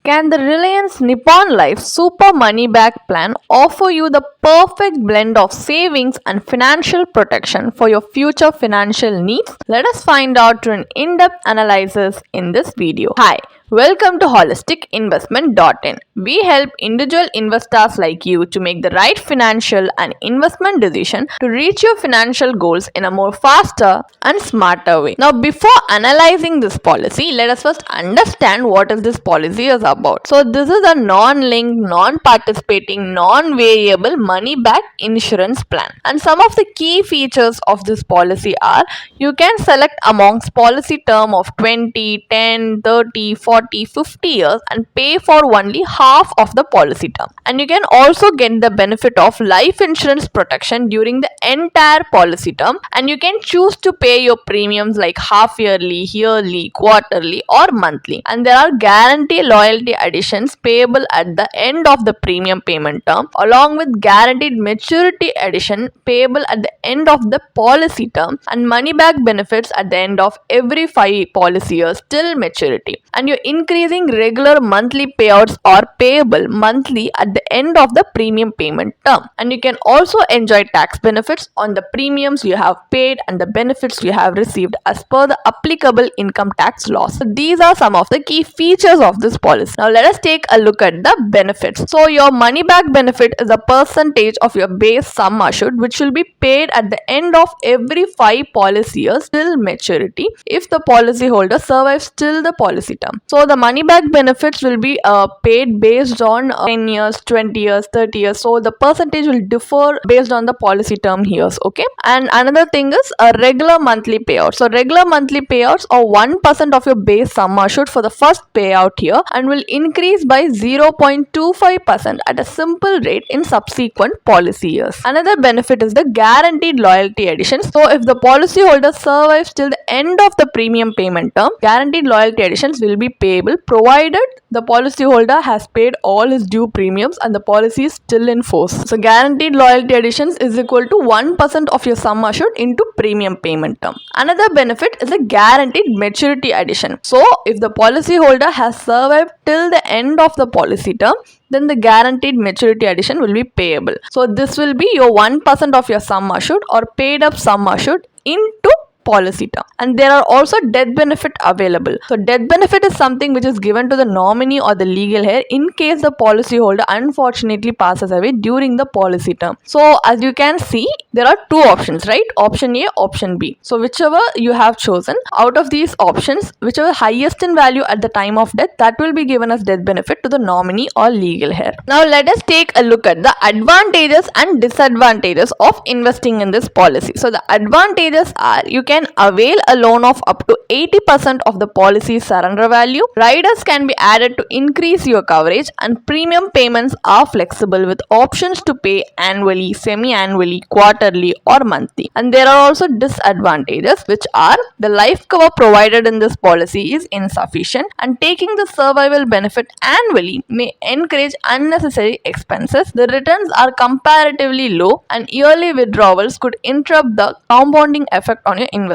Can the Reliance Nippon Life Super Moneyback plan offer you the perfect blend of savings and financial protection for your future financial needs? Let us find out through an in-depth analysis in this video. Hi, welcome to holisticinvestment.in. We help individual investors like you to make the right financial and investment decision to reach your financial goals in a more faster and smarter way. Now, before analyzing this policy, let us first understand what is this policy is about. So, this is a non-linked, non-participating, non-variable money-back insurance plan. And some of the key features of this policy are you can select amongst policy term of 20, 10, 30, 40, 50 years and pay for only half of the policy term. And you can also get the benefit of life insurance protection during the entire policy term, and you can choose to pay your premiums like half yearly, yearly, quarterly or monthly. And there are guarantee loyalty additions payable at the end of the premium payment term, along with guaranteed maturity addition payable at the end of the policy term, and money back benefits at the end of every 5 policy years till maturity. And your increasing regular monthly payouts are payable monthly at the end of the premium payment term. And you can also enjoy tax benefits on the premiums you have paid and the benefits you have received as per the applicable income tax laws. So these are some of the key features of this policy. Now let us take a look at the benefits. So your money back benefit is a percentage of your base sum assured, which will be paid at the end of every 5 policy years till maturity if the policyholder survives till the policy term. So the money back benefits will be paid based on 10 years, 20 years, 30 years. So the percentage will differ based on the policy term years. Okay. And another thing is a regular monthly payout. So regular monthly payouts are 1% of your base sum assured for the first payout year and will increase by 0.25% at a simple rate in subsequent policy years. Another benefit is the guaranteed loyalty addition. So if the policyholder survives till the end of the premium payment term, guaranteed loyalty additions will be payable provided the policyholder has paid all his due premiums and the policy is still in force. So guaranteed loyalty additions is equal to 1% of your sum assured into premium payment term. Another benefit is a guaranteed maturity addition. So if the policyholder has survived till the end of the policy term, then the guaranteed maturity addition will be payable. So this will be your 1% of your sum assured or paid up sum assured into policy term. And there are also death benefit available. So death benefit is something which is given to the nominee or the legal heir in case the policyholder unfortunately passes away during the policy term. So as you can see, there are two options, right? Option A, option B. So whichever you have chosen out of these options, whichever highest in value at the time of death, that will be given as death benefit to the nominee or legal heir. Now let us take a look at the advantages and disadvantages of investing in this policy. So the advantages are you can avail a loan of up to 80% of the policy's surrender value. Riders can be added to increase your coverage, and premium payments are flexible with options to pay annually, semi-annually, quarterly or monthly. And there are also disadvantages, which are the life cover provided in this policy is insufficient, and taking the survival benefit annually may encourage unnecessary expenses. The returns are comparatively low, and yearly withdrawals could interrupt the compounding effect on your investment.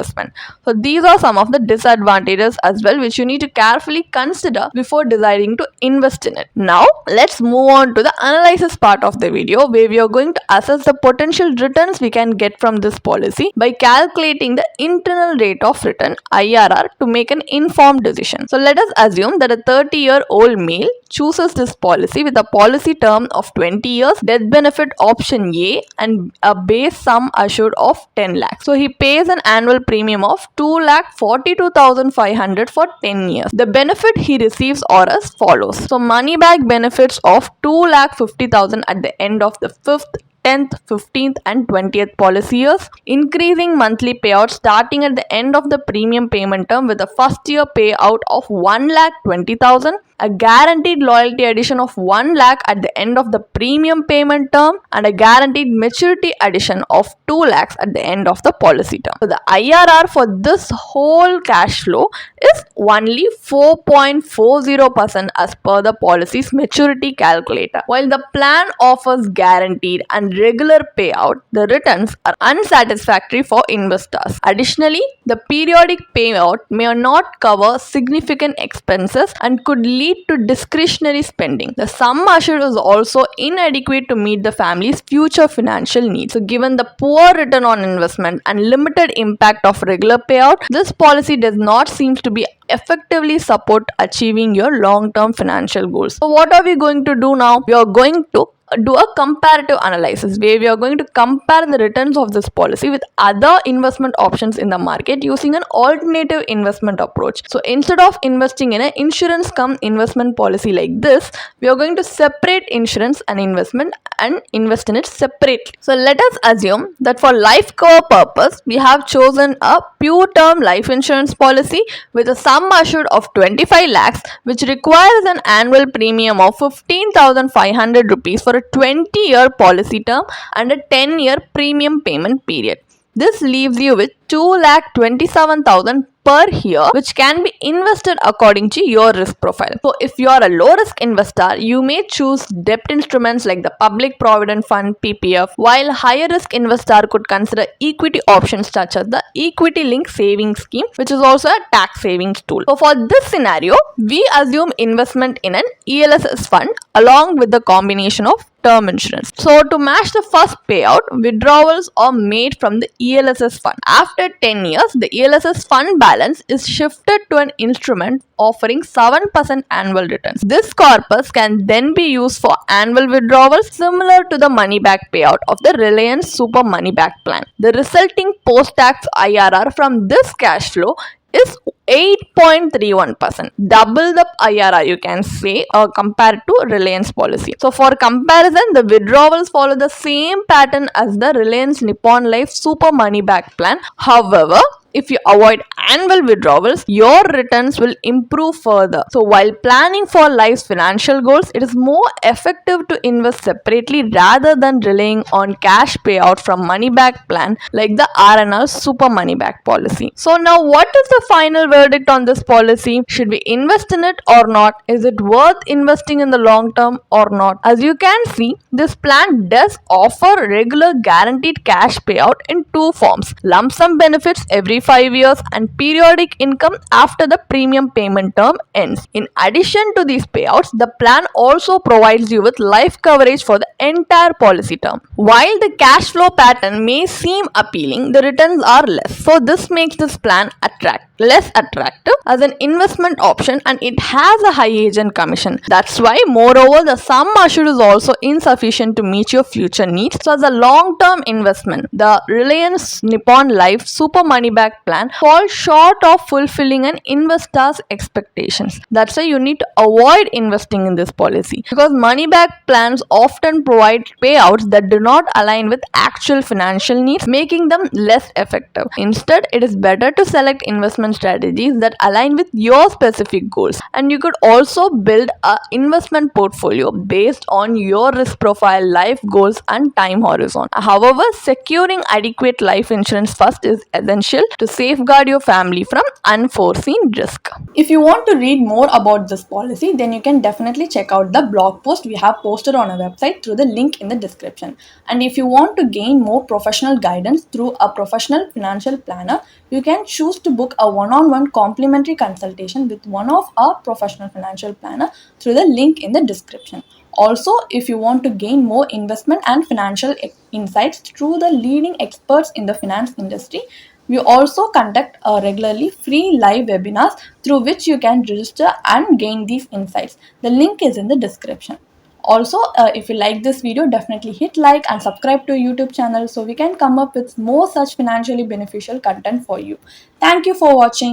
So these are some of the disadvantages as well, which you need to carefully consider before deciding to invest in it. Now let's move on to the analysis part of the video, where we are going to assess the potential returns we can get from this policy by calculating the internal rate of return IRR to make an informed decision. So let us assume that a 30-year-old male chooses this policy with a policy term of 20 years, death benefit option A, and a base sum assured of 10 lakhs. So he pays an annual premium of 2,42,500 for 10 years. The benefit he receives are as follows. So money back benefits of 2,50,000 at the end of the 5th, 10th, 15th and 20th policy years, increasing monthly payouts starting at the end of the premium payment term with a first year payout of 1,20,000, a guaranteed loyalty addition of 1 lakh at the end of the premium payment term, and a guaranteed maturity addition of 2 lakhs at the end of the policy term. So the IRR for this whole cash flow is only 4.40% as per the policy's maturity calculator. While the plan offers guaranteed and regular payout, the returns are unsatisfactory for investors. Additionally, the periodic payout may not cover significant expenses and could lead to discretionary spending. The sum assured is also inadequate to meet the family's future financial needs. So, given the poor return on investment and limited impact of regular payout, this policy does not seem to be effectively support achieving your long-term financial goals. So, what are we going to do now? We are going to do a comparative analysis where we are going to compare the returns of this policy with other investment options in the market using an alternative investment approach. So instead of investing in an insurance cum investment policy like this, we are going to separate insurance and investment and invest in it separately. So let us assume that for life cover purpose, we have chosen a pure term life insurance policy with a sum assured of 25 lakhs, which requires an annual premium of 15,500 rupees for a 20-year policy term and a 10-year premium payment period. This leaves you with 2,27,000 per year, which can be invested according to your risk profile. So if you are a low risk investor, you may choose debt instruments like the Public Provident Fund (PPF), while higher risk investor could consider equity options such as the equity linked savings scheme, which is also a tax savings tool. So for this scenario, we assume investment in an ELSS fund along with the combination of term insurance. So to match the first payout, withdrawals are made from the ELSS fund. After 10 years, the ELSS fund balance is shifted to an instrument offering 7% annual returns. This corpus can then be used for annual withdrawals similar to the money back payout of the Reliance Super Money Back plan. The resulting post-tax IRR from this cash flow is 8.31%, double the IRR you can say compared to Reliance policy. So for comparison, the withdrawals follow the same pattern as the Reliance Nippon Life Super Money Back plan. However, if you avoid annual withdrawals, your returns will improve further. So while planning for life's financial goals, it is more effective to invest separately rather than relying on cash payout from money back plan like the RNR Super Money Back policy. So now what is the final verdict on this policy? Should we invest in it or not? Is it worth investing in the long term or not? As you can see, this plan does offer regular guaranteed cash payout in two forms: lump sum benefits every 5 years and periodic income after the premium payment term ends. In addition to these payouts, the plan also provides you with life coverage for the entire policy term. While the cash flow pattern may seem appealing, the returns are less. So this makes this plan less attractive as an investment option, and it has a high agent commission. That's why, moreover, the sum assured is also insufficient to meet your future needs. So as a long-term investment, the Reliance Nippon Life Super Money Back plan falls short of fulfilling an investor's expectations. That's why you need to avoid investing in this policy, because money back plans often provide payouts that do not align with actual financial needs, making them less effective. Instead, it is better to select investment strategies that align with your specific goals, and you could also build an investment portfolio based on your risk profile, life goals and time horizon. However, securing adequate life insurance first is essential to safeguard your family from unforeseen risk. If you want to read more about this policy, then you can definitely check out the blog post we have posted on our website through the link in the description. And if you want to gain more professional guidance through a professional financial planner, you can choose to book a one-on-one complimentary consultation with one of our professional financial planner through the link in the description. Also, if you want to gain more investment and financial insights through the leading experts in the finance industry, we also conduct regularly free live webinars through which you can register and gain these insights. The link is in the description. Also, if you like this video, definitely hit like and subscribe to our YouTube channel so we can come up with more such financially beneficial content for you. Thank you for watching.